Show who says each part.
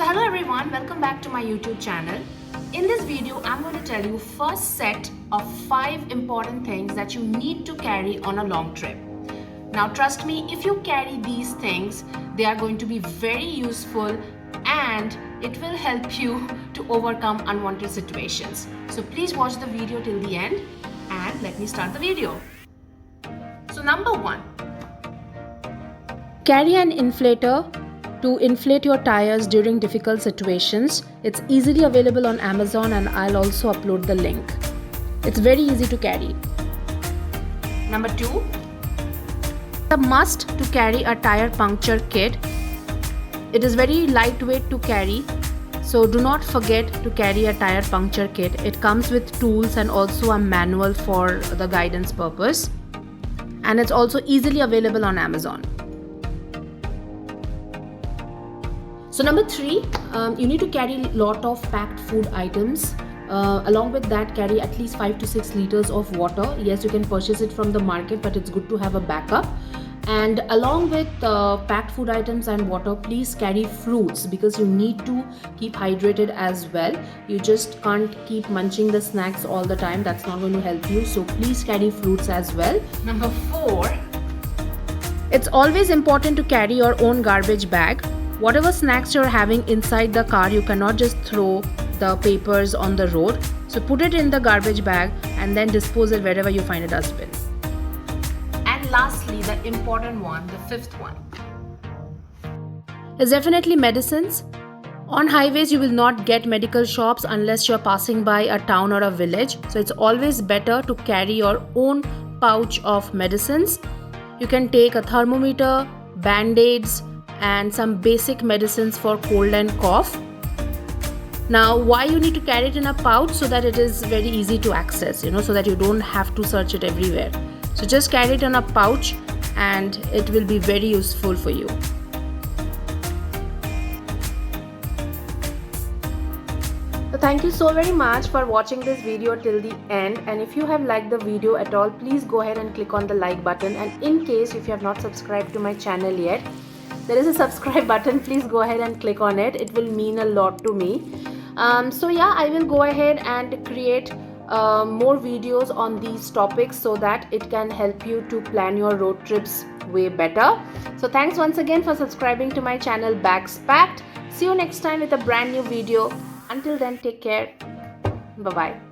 Speaker 1: So hello everyone, welcome back to my YouTube channel. In this video, I'm going to tell you first set of 5 important things that you need to carry on a long trip. Now trust me, if you carry these things, they are going to be very useful and it will help you to overcome unwanted situations. So please watch the video till the end and let me start the video. So number 1, carry an inflator to inflate your tires during difficult situations. It's easily available on Amazon and I'll also upload the link. It's very easy to carry. Number 2, a must to carry a tire puncture kit. It is very lightweight to carry, so do not forget to carry a tire puncture kit. It comes with tools and also a manual for the guidance purpose, and it's also easily available on Amazon. So number 3, you need to carry a lot of packed food items. Along with that, carry at least 5 to 6 liters of water. Yes, you can purchase it from the market, but it's good to have a backup. And along with packed food items and water, please carry fruits because you need to keep hydrated as well. You just can't keep munching the snacks all the time. That's not going to help you. So please carry fruits as well. Number 4, it's always important to carry your own garbage bag. Whatever snacks you're having inside the car, you cannot just throw the papers on the road. So put it in the garbage bag and then dispose it wherever you find a dustbin. And lastly, the important one, the 5th one, is definitely medicines. On highways, you will not get medical shops unless you're passing by a town or a village. So it's always better to carry your own pouch of medicines. You can take a thermometer, band-aids, and some basic medicines for cold and cough. Now, why you need to carry it in a pouch? So that it is very easy to access, so that you don't have to search it everywhere. So just carry it in a pouch and it will be very useful for you. So thank you so very much for watching this video till the end, and if you have liked the video at all, please go ahead and click on the like button, and in case if you have not subscribed to my channel yet, there is a subscribe button. Please go ahead and click on it. It will mean a lot to me. So yeah, I will go ahead and create more videos on these topics so that it can help you to plan your road trips way better. So thanks once again for subscribing to my channel Bags Packed. See you next time with a brand new video. Until then, take care. Bye bye.